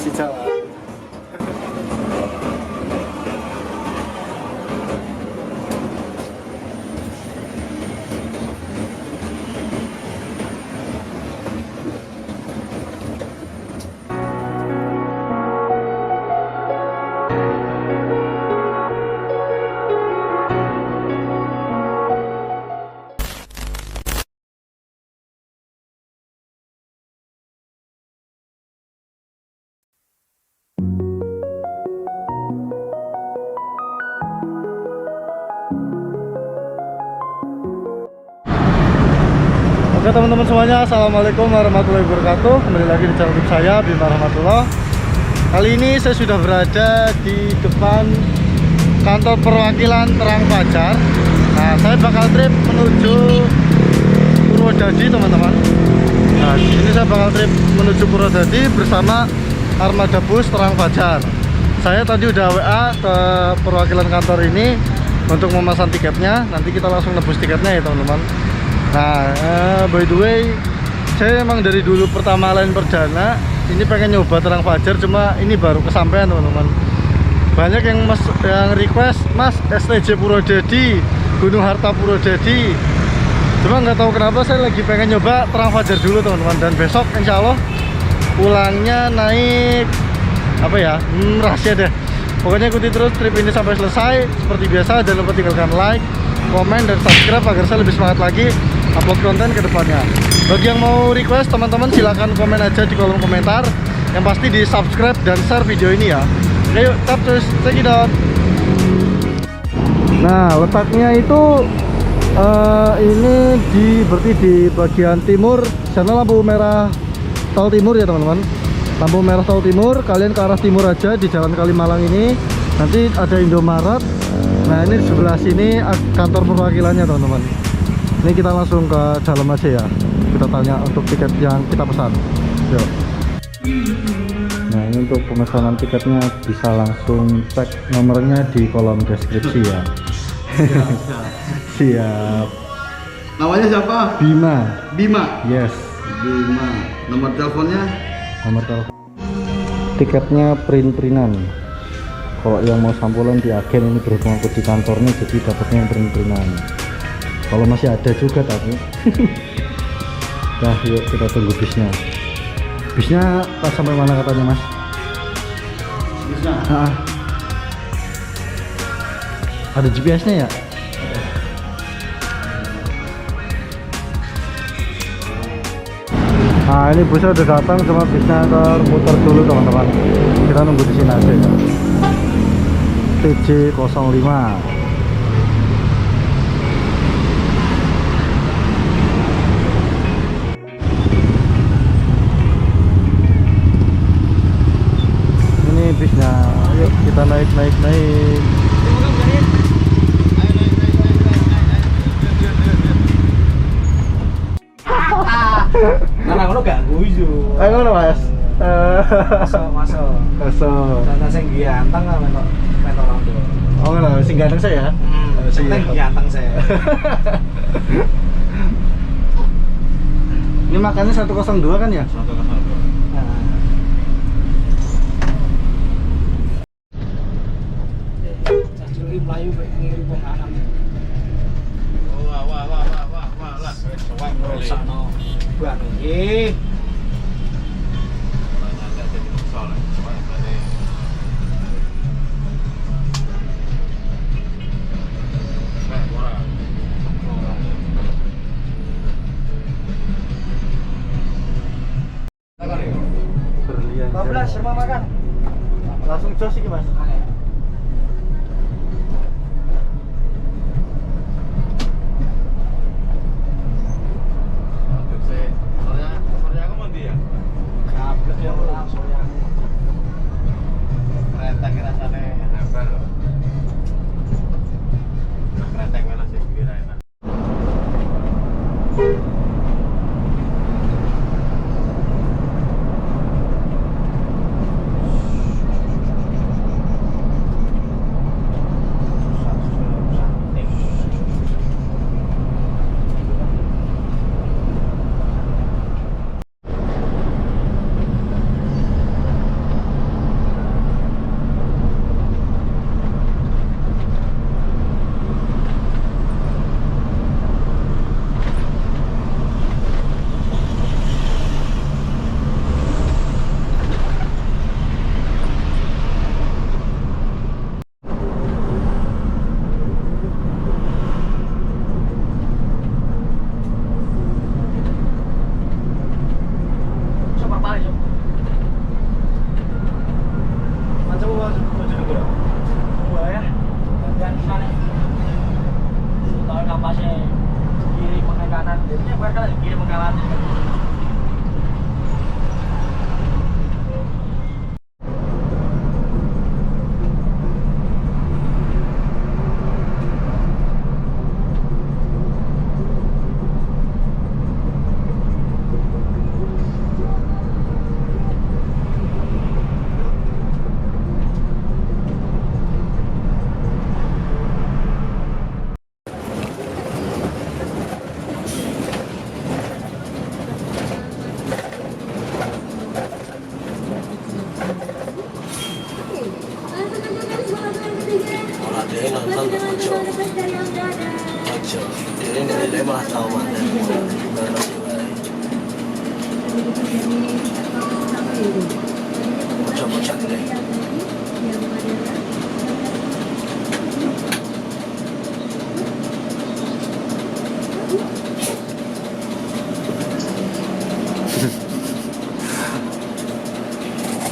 kasih jalan. Oke teman-teman semuanya, assalamualaikum warahmatullahi wabarakatuh. Kembali lagi di channel YouTube saya, Bima Rahmatullah. Kali ini saya sudah berada di depan kantor perwakilan Terang Fajar. Nah, saya bakal trip menuju Purwodadi teman-teman. Nah, di sini saya bakal trip menuju Purwodadi bersama armada bus Terang Fajar. Saya tadi udah WA ke perwakilan kantor ini untuk memesan tiketnya. Nanti kita langsung nebus tiketnya ya teman-teman. Nah, by the way, saya emang dari dulu pertama lain perdana ini pengen nyoba Terang Fajar, cuma ini baru kesampaian teman-teman. Banyak yang request, Mas, STJ Purwodadi, Gunung Harta Purwodadi. Cuma nggak tahu kenapa saya lagi pengen nyoba Terang Fajar dulu teman-teman. Dan besok insya Allah pulangnya naik apa ya, rahasia deh. Pokoknya ikuti terus trip ini sampai selesai. Seperti biasa, jangan lupa tinggalkan like, komen, dan subscribe agar saya lebih semangat lagi upload konten ke depannya. Bagi yang mau request teman-teman silahkan komen aja di kolom komentar. Yang pasti di subscribe dan share video ini ya. Oke, yuk tap terus, check it out. Nah, letaknya itu ini berarti di bagian timur. Sana lampu merah tol timur ya teman-teman. Lampu merah tol timur, kalian ke arah timur aja di Jalan Kalimalang ini. Nanti ada Indomaret. Nah, ini di sebelah sini kantor perwakilannya teman-teman. Ini kita langsung ke dalam aja ya. Kita tanya untuk tiket yang kita pesan. Yuk. Nah, ini untuk pemesanan tiketnya bisa langsung cek nomornya di kolom deskripsi ya. Siap. Namanya siapa? Bima. Bima. Yes. Bima. Nomor teleponnya? Nomor telepon. Tiketnya print-printan. Kalau yang mau sampulan di agen ini berhubung aku di kantornya, jadi dapatnya yang print-printan. Kalau masih ada juga tapi. Nah, yuk kita tunggu bisnya. Bisnya pas sampai mana katanya Mas? Bisnya? Nah, ada GPS-nya ya? Nah, ini busnya udah datang, cuma bisnya terputar dulu teman-teman. Kita nunggu di sini aja ya. TJ05. Ini bisnya. Yuk kita naik. Karena ngono gak guyu. Ngono Mas. Masuk. Karena sing ganteng kan metok orang tua. Oh ngono, sing ganteng saya. Sing ganteng saya. Ini makannya 102 kan ya? 102. Cacil Melayu ngirim wong lanang. Wah lah. Sewak sakno. Bang nggih. Berlian. 12 rumah makan. Langsung jos iki Mas. Bocah-bocah gede.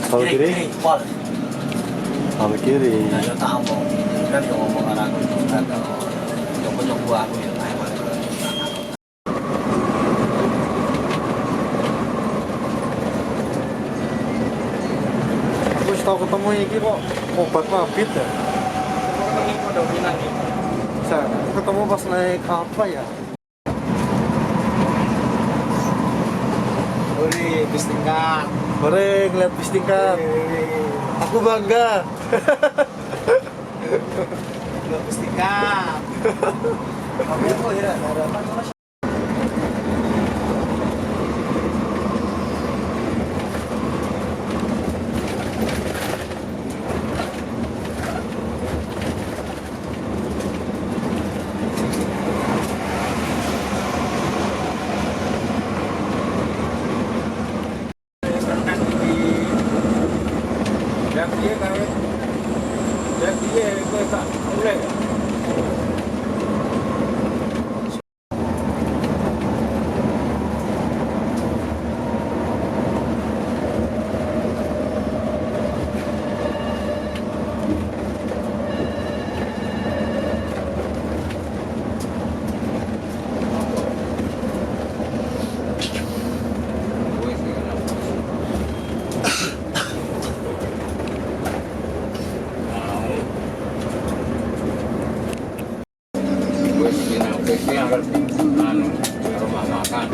Kalau kiri, pol. kalau kiri. Nah, yo tak omong. Kan yo ngomong karo aku kan kalau coba-coba aku yo tak omong. Aku tahu ketemu ini kok obat mabit ya. Bisa ketemu pas naik apa ya? Ori bis tingkat. Boleh ngeliat bis tingkat. Aku bangga. Bis tingkat. Kamu kok ya ada apa Mas?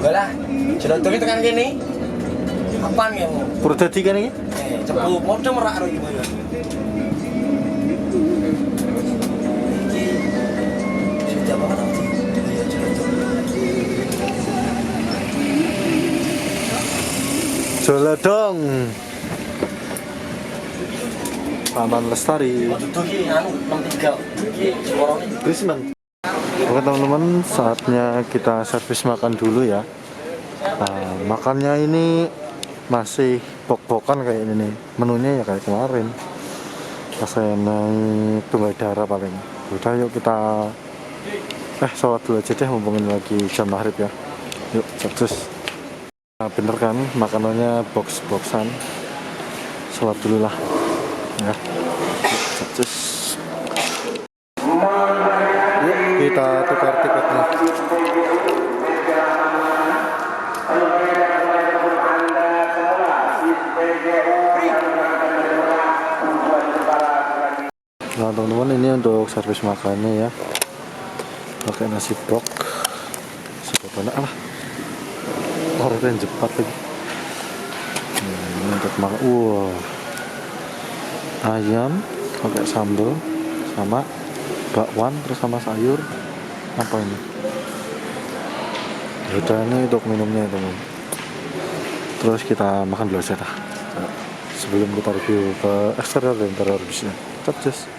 Lah, jelotone tekan kene. Kapan ya mau? Purwodadi kan ini? Cepu padha merak karo iki ya. Iki sudah banget aku sih. Ya jelotone. Joledong. Taman Lestari. Dudu iki anu 63. Iki suarane. Krisman. Oke teman-teman, saatnya kita servis makan dulu ya. Nah, makannya ini masih pok-pokan kayak ini nih. Menunya ya kayak kemarin. Saya naik tunggal darah paling. Udah yuk kita sholat dulu aja deh, mumpungin lagi jam maghrib ya. Yuk, cus. Nah, bener kan makanannya box-boxan. Sholat dulu lah. Ya. Cus. Yuk kita tukar tiketnya. Nah teman-teman, ini untuk servis makannya ya, pakai nasi brok sebetulnya lah orangnya cepat lagi. Ini untuk makan, ayam pakai sambal sama bakwan terus sama sayur apa ini. Udah, ini untuk minumnya teman. Terus kita makan dulu aja dah sebelum kita review ke eksterior dan interior busnya. Cus.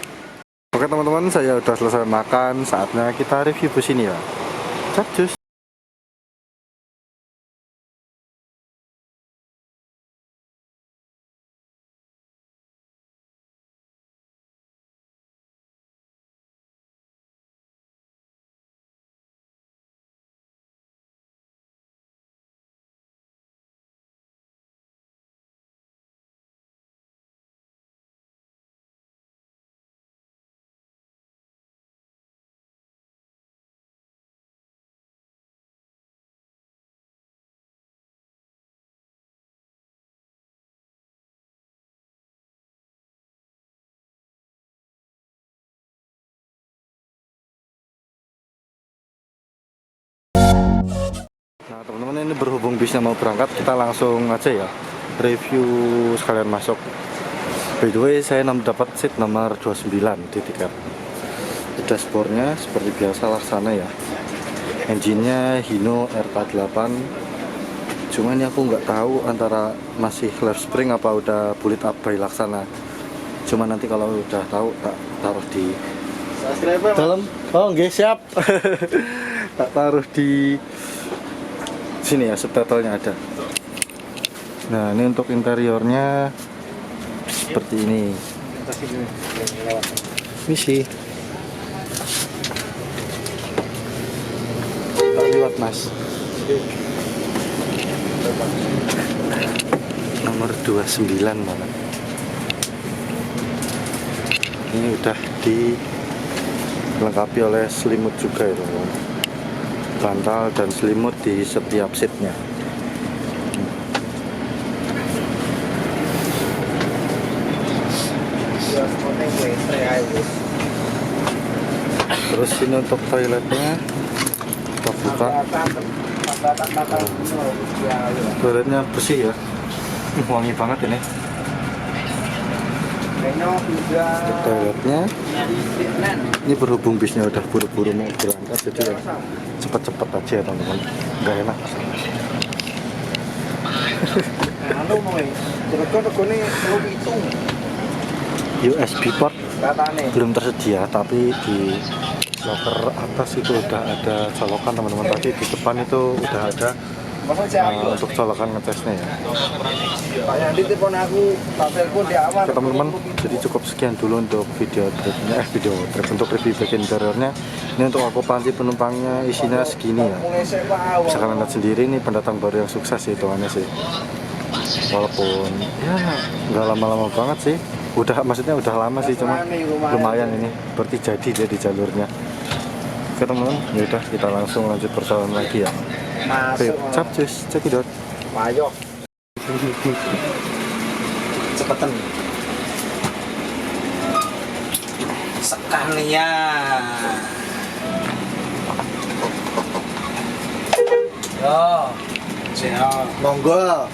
Oke teman-teman, saya udah selesai makan, saatnya kita review bus ini ya. Cus. Nah teman-teman, ini berhubung bisnya mau berangkat, kita langsung aja ya review sekalian masuk. By the way, saya dapat seat nomor 29 di tiket. Dashboardnya seperti biasa laksana ya. Engine-nya Hino RK8. Cuma ini aku nggak tahu antara masih left spring apa udah bullet up by laksana. Cuma nanti kalau udah tahu tak taruh di dalam. Oh nggak, siap. Tak taruh di sini ya, subtitlenya ada. Nah, ini untuk interiornya seperti ini. Misi. Tak liwat mas. Nomor 29 malah. Ini udah dilengkapi oleh selimut juga ya teman-teman. Bantal dan selimut di setiap seatnya. Terus ini untuk toiletnya kita buka. Toiletnya bersih ya, wangi banget ini. Untuk toiletnya ini berhubung bisnya udah buru-buru mau berangkat, jadi ya cepet-cepet aja ya teman-teman, nggak enak. USB port belum tersedia, tapi di loker atas itu udah ada colokan teman-teman. Tadi di depan itu udah ada untuk colokan ngetesnya ya. Oke teman-teman, jadi cukup sekian dulu untuk video trip untuk review bagian interiornya. Ini untuk okupansi penumpangnya isinya segini ya. Bisa kalian lihat sendiri, ini pendatang baru yang sukses sih hitungannya sih. Walaupun ya nggak lama-lama banget sih. Maksudnya udah lama sih, cuma lumayan ini berarti jadi dia di jalurnya. Oke teman-teman, yaudah kita langsung lanjut perjalanan lagi ya. Oke, capcus, cekidot. Ayo. Cepetan. Sekalian. Yo. Siap. Monggo.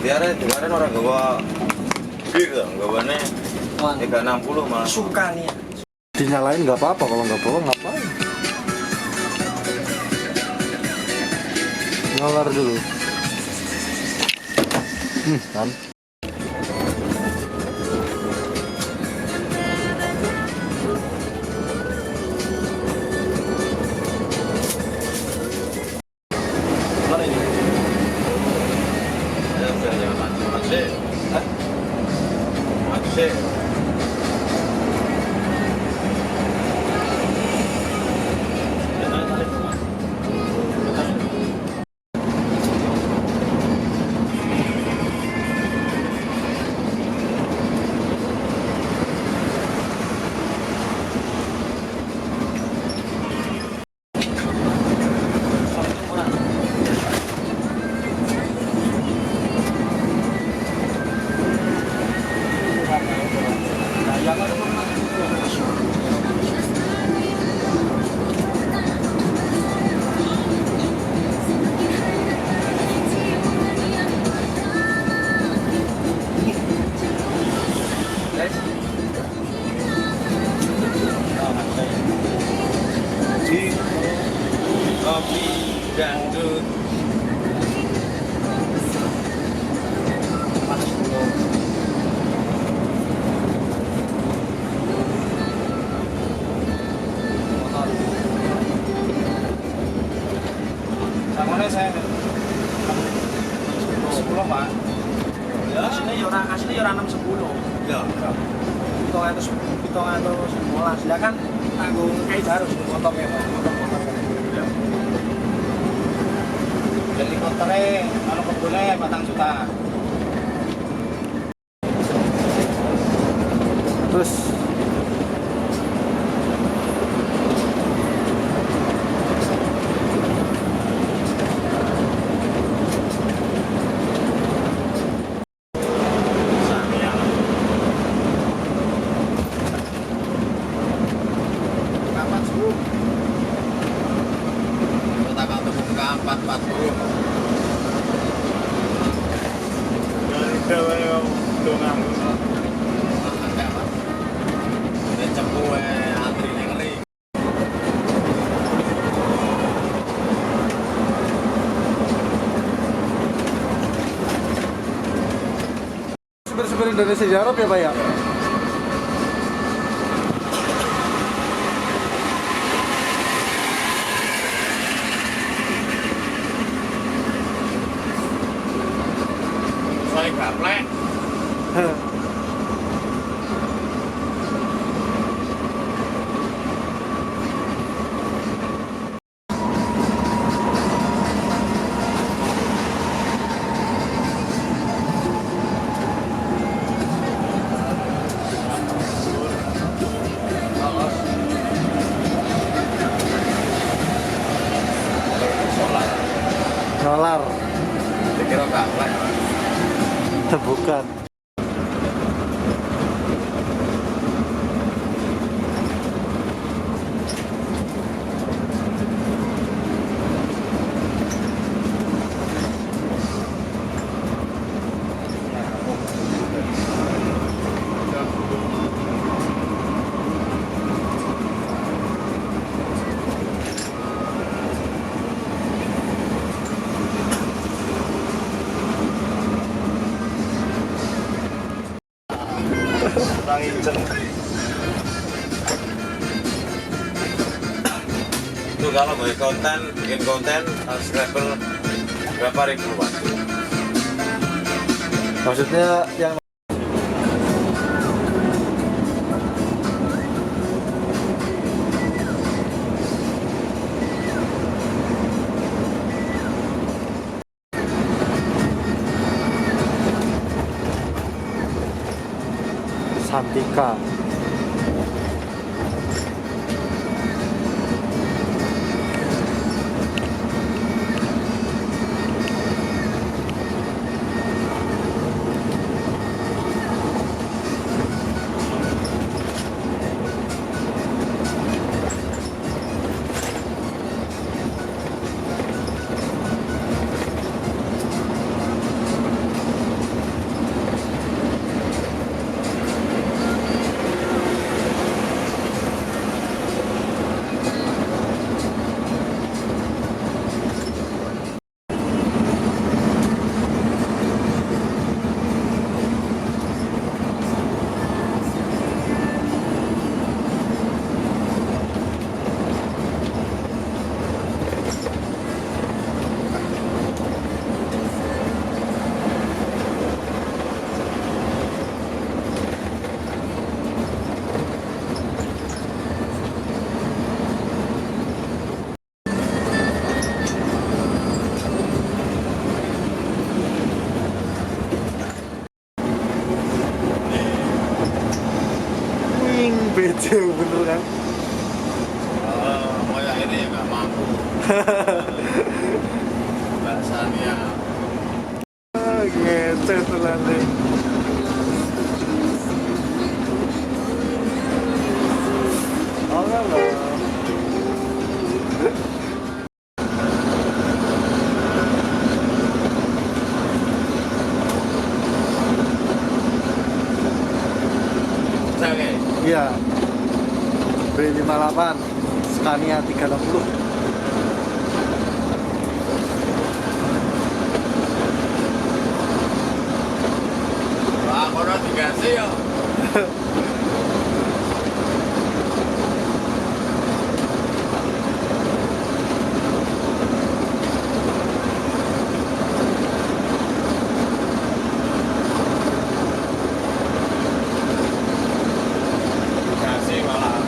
Biar kemarin orang gawa bir, gawane 360 malah. Suka nih. Dinyalain nggak apa-apa, kalau nggak bawa ngapain? Nyolar dulu. Kan? Kopi dangdut. Samane saya 10 Pak. Ya aslinya ora 610. Ya. 711. Lah kan tanggung kayak harus potongnya motor-motor. Helikopternya, kalau kebunnya 4 juta. Terus supir Indonesia Jarap ya Pak ya? Mulai gaplek. Solar. Solar. Dikira gaplek. Bukan. Kurang incen. Itu kalau bikin konten subscriber berapa ribu Pak? Maksudnya yang Santika. BC bener kan? Oh ya ini nggak mampu. Bahasanya. Ngecet tuh nanti. Oh enggak loh. Iya. B58 Scania 360. Wah, kono diganti ya. Dikasih malah.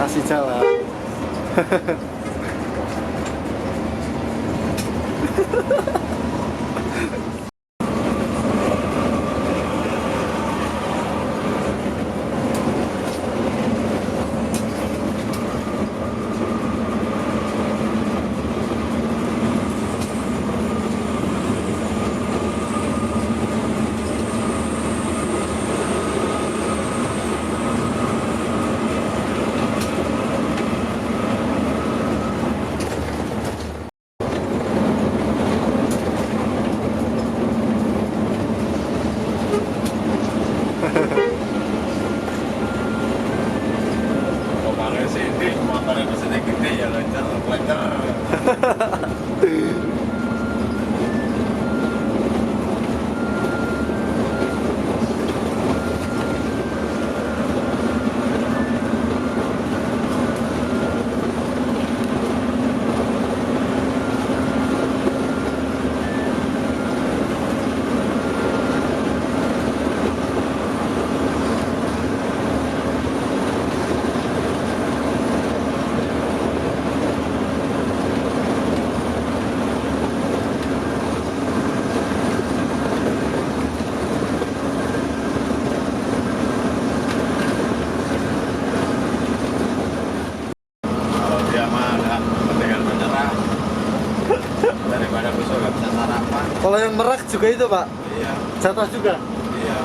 Kasih jalan. Kemarin sini motornya mesinnya gede ya lancar, lancar. Kalau dia mah nggak kepentingan menyerah daripada besok nggak bisa sarapan. Kalau yang merak juga itu Pak, Iya, jatah juga. iya.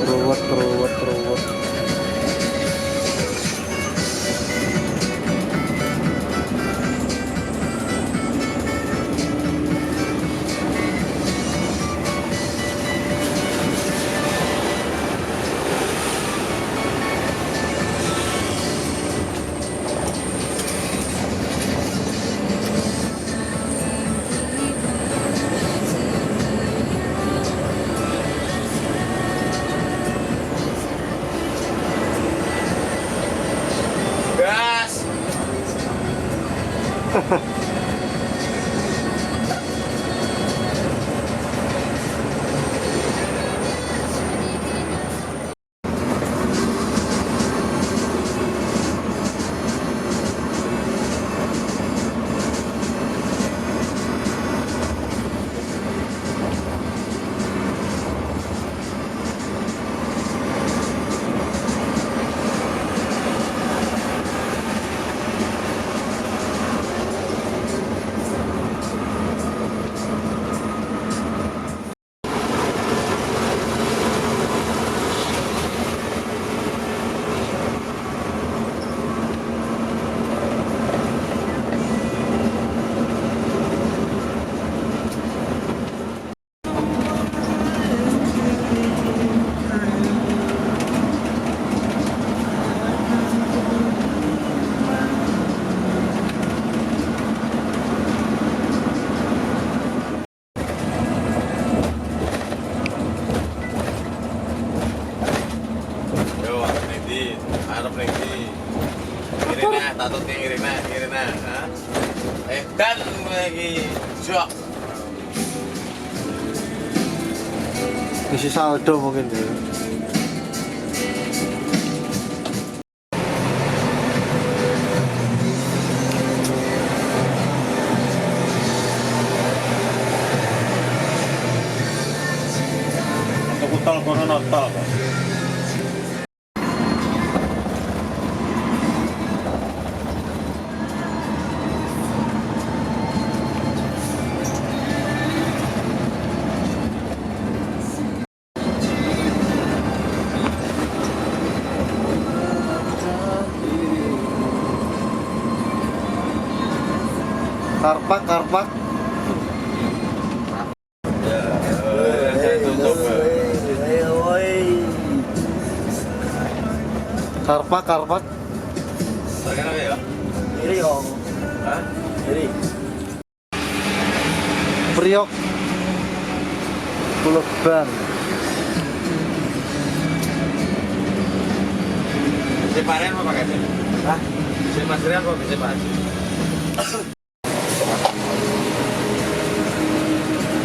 Ruwet, ruwet, ruwet. Gas. Yo, harap nanti. Irina, tato ting Irina, Irina. Dan lagi jok. Isi saldo mungkin ya. Untuk utang corona tal. Karpak, karpak. Karpak, karpak. Sekarang ya? Iri kok. Hah? Iri. Priok Pulau Ban. Bisa panen apa pakai sih? Hah? Bisa material apa bisa panen?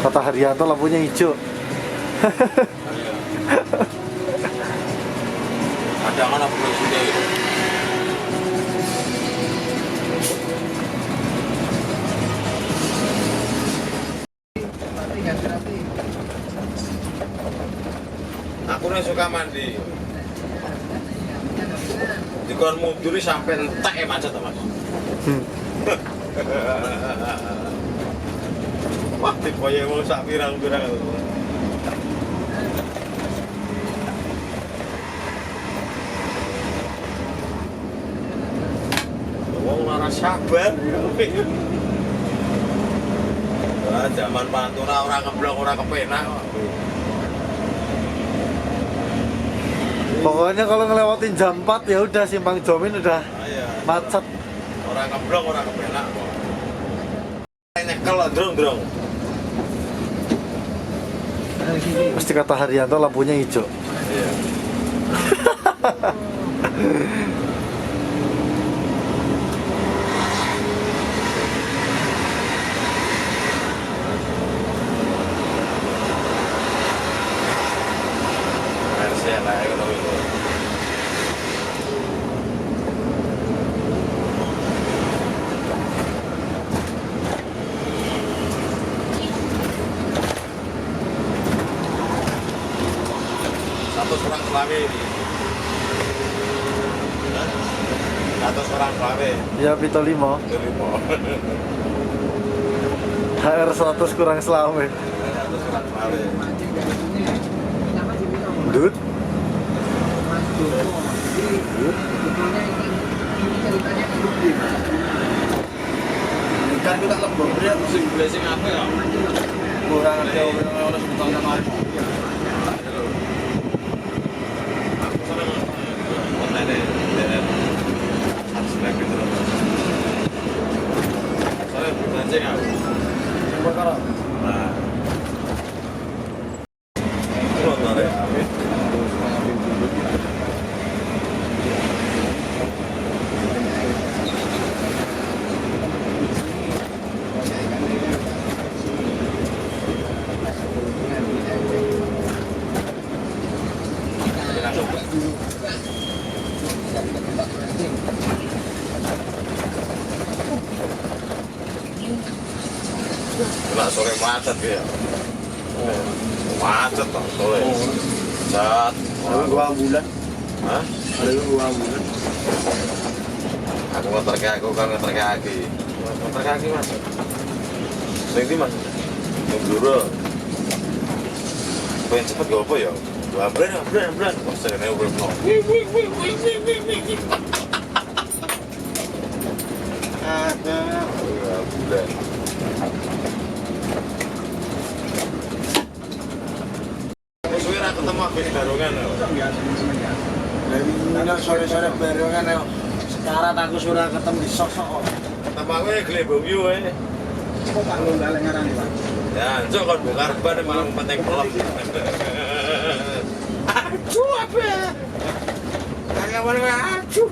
Kata Haryanto lampunya hijau. Ada kan apa sudah itu? Aku nih suka mandi. Di kon mundur sampai entek ya macet Mas. Wah, dipoye wong sak pirang-pirang. Wong ora sabar. Wah, zaman Pantura ora keblok ora kepenak kok. Pokoknya kalau ngelewatin jam 4 ya udah Simpang Jomin udah Iya. macet. Ora keblok ora kepenak kok. Nyekel drong-drong. Mesti kata Haryanto lampunya hijau. Iya. Versi lah ekonomi. Satu orang Selawe. Satu orang Selawe. Ya Pito 5 Jadi mau. HR 100 kurang selawe. Satu orang Selawe. Dut. Ikan kita lebih berat musim blessing apa ya? Kurang ada orang sebutang nama. Aku sana kontennya harus lagi terus. Saya blessing aku. Bakar. Nah. Terus ada amin. Kena sore macet ya. Macet toh sore. Cat. Ada 2 bulan. Hah? Ada 2 bulan. Aku ngeter kaki, aku kan ngeter kaki. Ngeter kaki mas. Sing ndi mas? Yang bluro. Pengen cepet gak apa ya? Bulan. Kok sering udah no. Ada. Bulan. Suwe ra ketemu habis barongan. Dari sore-sore barengan ya. Sekarang aku sudah ketemu di sosok. Tambah kowe glebong yo Kok tak nggak ngarang Pak? Ya, njok kon bongkar ban malah penting pelem. Aduh apa ya? Kagak boleh aduh.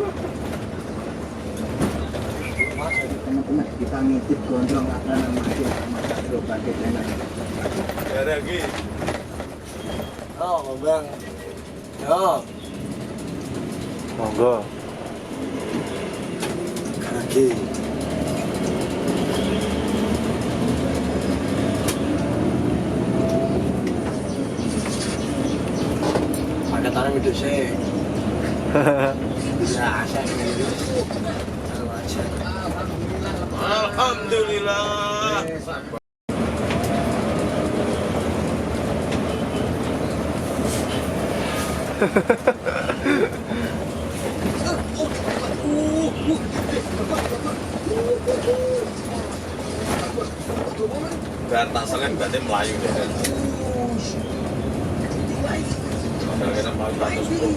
Teman-teman kita ngintip gondrong ada namanya Mas Pakai enak. Ya lagi. Oh, Bang. Yo, Monggo. lagi. Ada tanam itu sih. Bisa asal ini. Alhamdulillah. Biar tak seleng berarti Melayu deh. Kalau kita mau 110.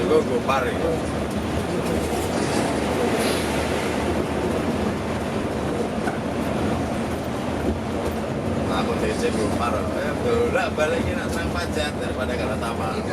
Gue gopar ya. Aku DC gopar. Udah baliknya nak sang pajak daripada kalau taman.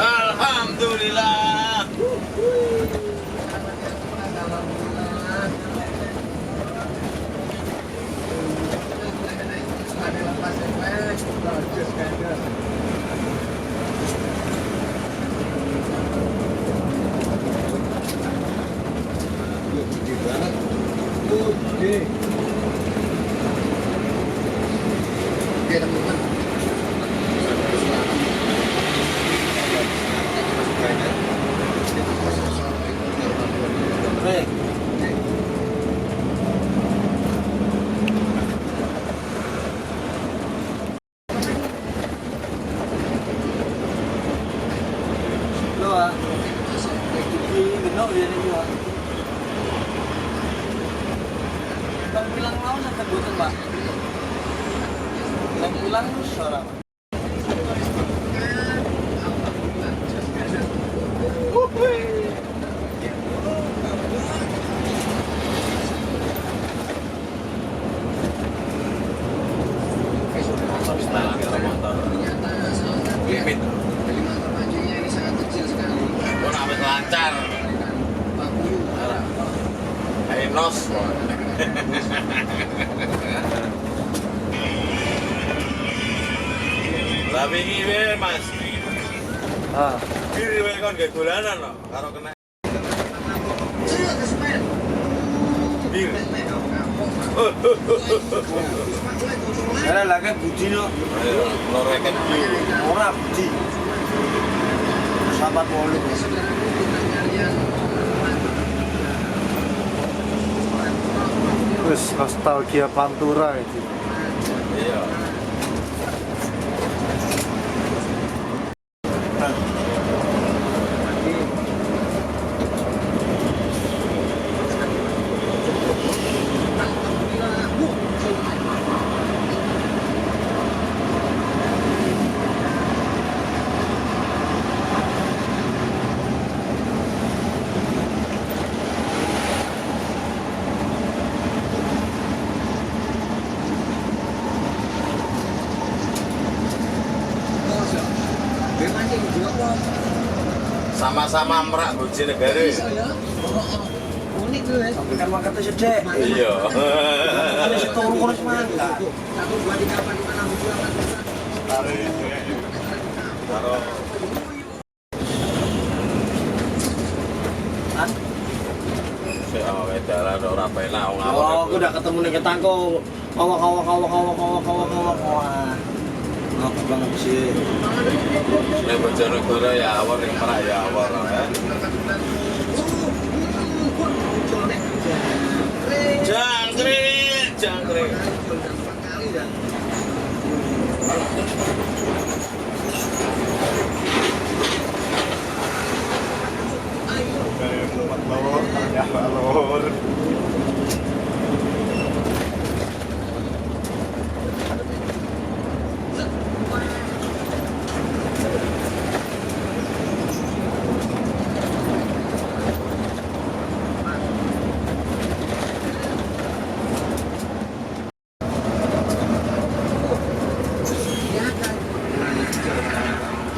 Alhamdulillah. Oke teman-teman. Bang bilang mau sampai butuh Pak. Bang bilang suara. Motor style kita motor. Limit. Majunya ini sangat kecil sekali. Gue habis lancar. Enos. Tapi ini Mas. Ah, Kiri wae kon gak dolanan loh, karo kena. Bir. Karena lagi budi no. Ayo, loreken bir. Ora budi. Sahabat wolu. wis nostalgia Pantura itu. Iya. Sama-sama merak Bojonegoro. Unik tuh ya. Tapi kan makanya sedek. Iya. Ada seturu kurus mangga. 1, 2, 3, 4, 5, 6, 7, 8, 9. Karo dalan ora penak wong awak. Oh, aku udah ketemu nih ketangko. Kawak. Ngapa banget sih? Nek Bojonegoro ya awor ning merak ya awor. Jangkrik.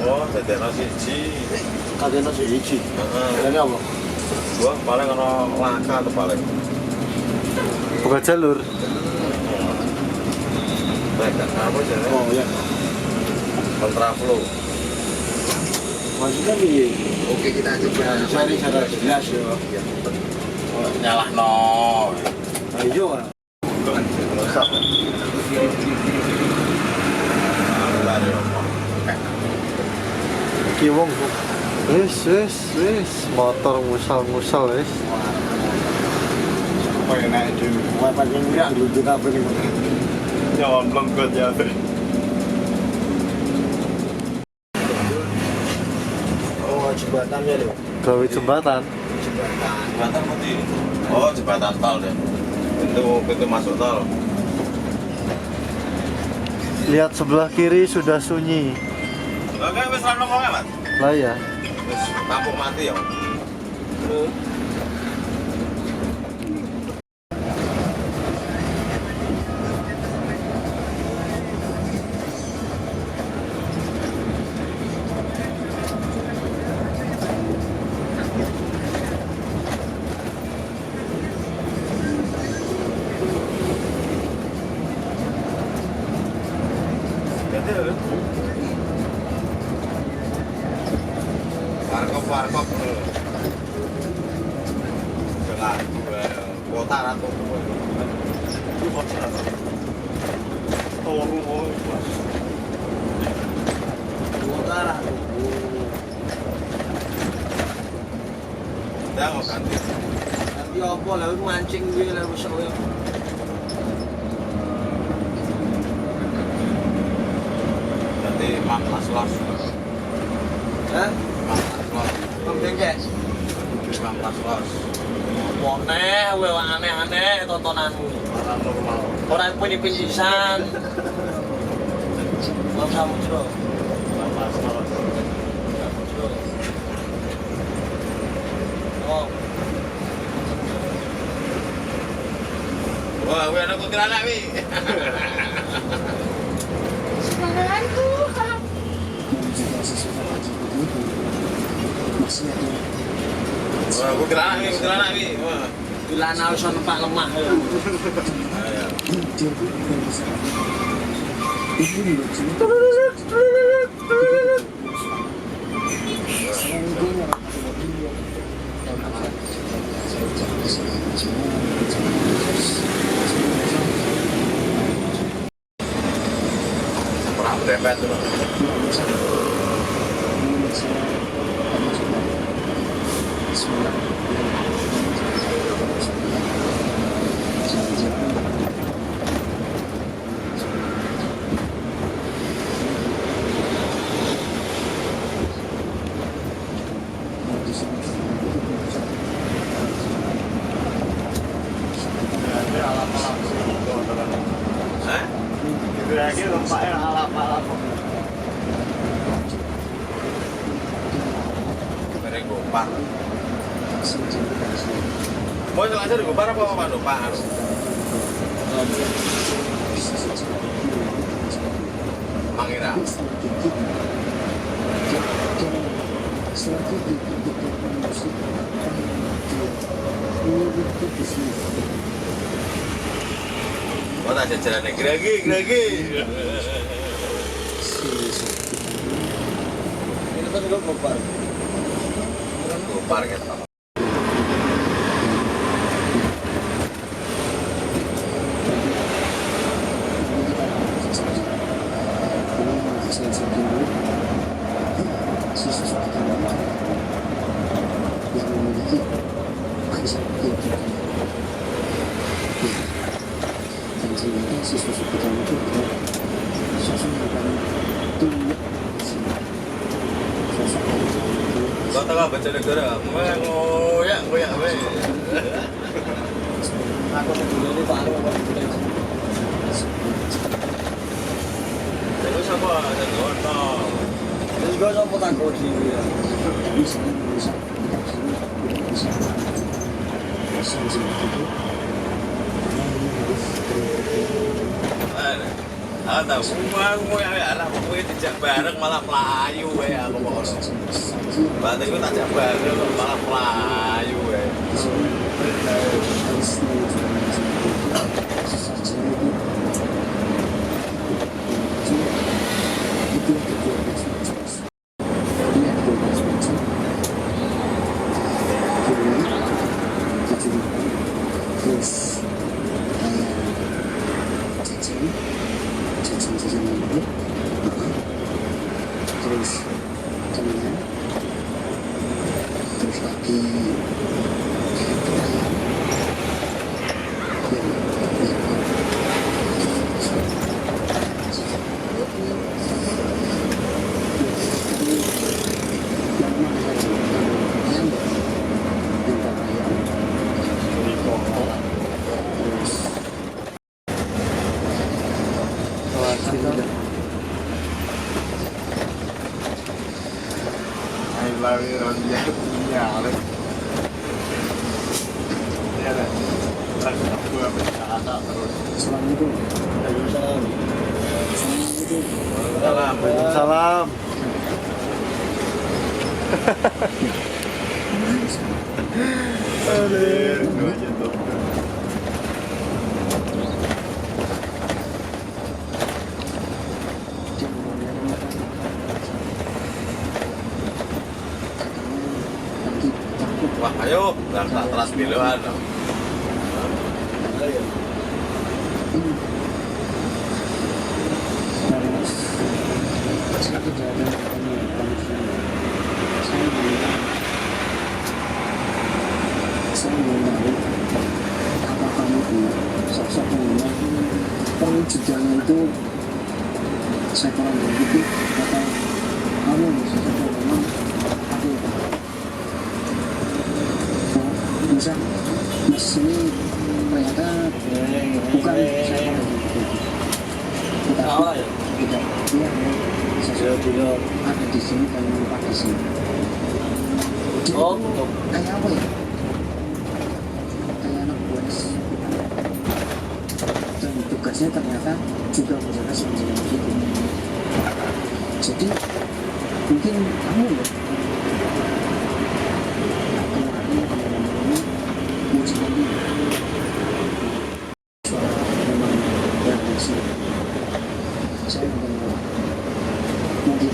Oh, dadekno siji. Kadene siji. Heeh. Ini apa? Gua paling ono laka tuh paling. Buka jalur. Baik, apa jenenge? Oh iya. Kontraflow. Maksudnya piye? Oke, kita coba. Cari cara jelas ya. Nyalahno. Ayo. Rusak. Lari apa? Iki wong wis motor musal-musal wis. Pengen naik dulu. Wah, pakai ngirak dulu kabel ini. Jangan melengkut ya. Oh, jembatannya loh. Gawe jembatan. Jembatan. Jembatan putih. Oh, jembatan tol deh. Pintu masuk tol. Lihat sebelah kiri sudah sunyi. Oke, wis ra ngomongnya, Mas. Lah ya. Wis kampung mati ya. Warkop dengan kota ratu itu kota Utara. dia mau ganti Tapi apa lah mancing gue lah rusak ya. ganti Mamlas Los Hah? Mamlas Los Pembengkes. Mamlas Los Moneh, we aneh-aneh tontonanmu. orang normal Orang pindah-pindahan. Mau samudra. Mamlas Los Samudra. Oh, wah gue anak kuntilanak wi wah kuntilanak wi wah dilana wis ana pak lemah ya. ayo perang dempet tuh Hah? Itu lagi lompaknya alap-alap. Bareng gopar. Mau jalan aja di gopar apa Pak Gopar? Mangira. Oh, tak jalan lagi. Ini kan juga gopar. Gopar gitu. Kau tengah baca negara, ngoyak weh. Aku sebelum ini Pak Anu apa boleh. Terus siapa? Ada gontong. Terus gue sama takut sih ya. Ada ngoyak lah, pokoknya dijak bareng malah pelayu ya aku mau. Berarti gue tak bareng malah pelayu ya. kata terus. Assalamualaikum. Waalaikumsalam. Assalamualaikum. Salam. Wah, ayo, nggak tak teras biluan. Ayo. Satu jawaban pertanyaan saya mau tahu apa kamu sosok yang perwujudannya itu saya kurang begitu atau kamu sosok yang memang aku bisa mas ini ternyata bukan saya kurang begitu Salah ya? tidak dia sosok Dia ada di sini dan lupa di sini. Dia Oh, kayak apa ya? Kayak anak buah dan tugasnya ternyata juga menjaga semacam itu. Jadi mungkin kamu ya kemarin ini musim ini memang reaksi saya mendengar mungkin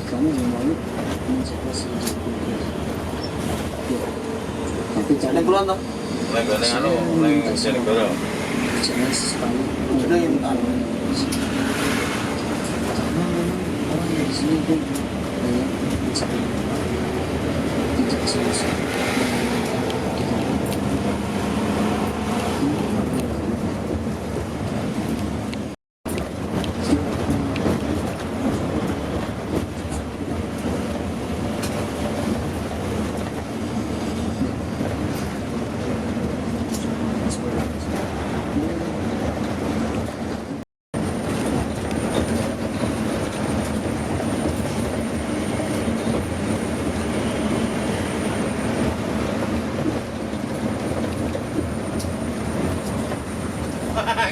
kamu yang mau mencoba sendiri. Tapi jangan Neng bulan toh? Neng anu, neng sini goro. jangan sekali Sudah yang anu. karena memang orang yang di sini pun banyak mencari tidak selesai.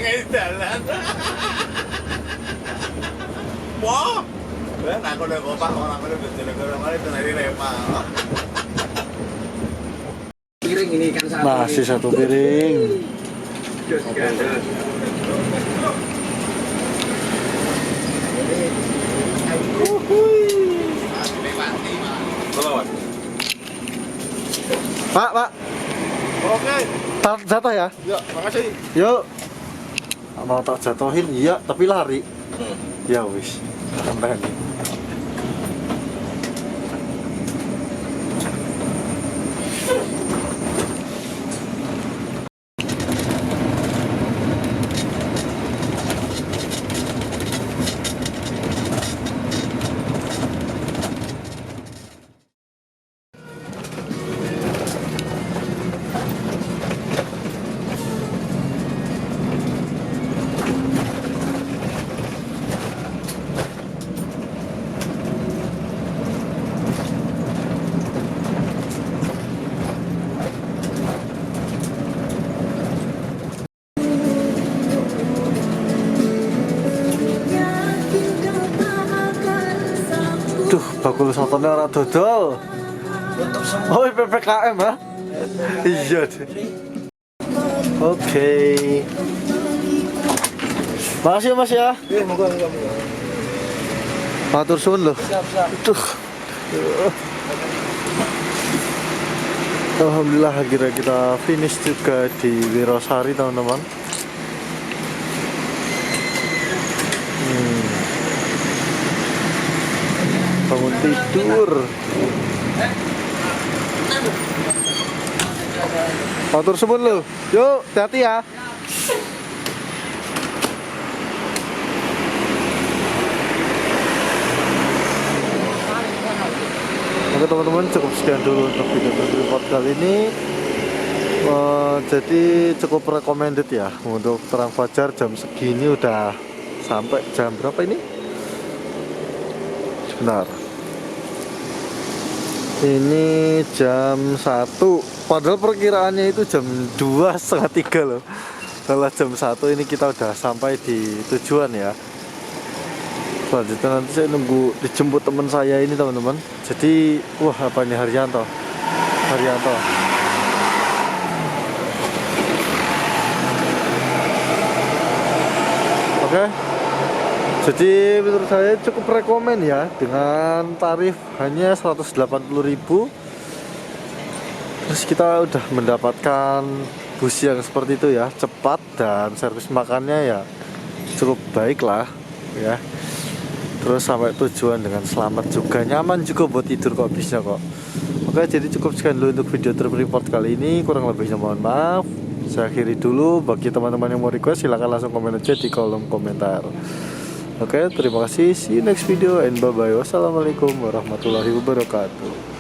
Ngayon dalan. Wah, ben aku udah kopak orang udah betul-betul kemarin itu dari Repa. Piring ini kan satu. Nasi satu piring. Selamat. Pak. Oke. Tak jatuh ya? Ya, makasih. Yuk. Mau tak jatuhin iya, tapi lari. Ya wis. Sampai nih. Duh, bakul sotonya ora dodol. Oh, PPKM ya? Iya deh. Oke. Makasih ya Mas ya. Iya, moga. Matur suwun loh. Siap. Duh. Alhamdulillah akhirnya kita finish juga di Wirosari teman-teman. Bangun tidur. Motor suwun lho. Yuk, hati-hati ya. Oke teman-teman, cukup sekian dulu untuk video report kali ini. Jadi cukup recommended ya untuk terang fajar jam segini. Udah sampai jam berapa ini? Sebentar, ini jam 1, padahal perkiraannya itu jam 2:30 loh. Setelah jam 1 ini kita udah sampai di tujuan ya. Selanjutnya nanti saya nunggu dijemput teman saya ini teman-teman. Jadi wah, apa ini, Haryanto. Oke, jadi menurut saya cukup rekomen ya, dengan tarif hanya 180.000. Terus kita udah mendapatkan bus yang seperti itu ya, cepat dan servis makannya ya cukup baik lah ya. Terus sampai tujuan dengan selamat juga, nyaman juga buat tidur kok bisnya kok. Oke, jadi cukup sekian dulu untuk video trip report kali ini. Kurang lebihnya mohon maaf. Saya akhiri dulu. Bagi teman-teman yang mau request silahkan langsung komen aja di kolom komentar. Oke, terima kasih. See you next video and bye bye. Wassalamualaikum warahmatullahi wabarakatuh.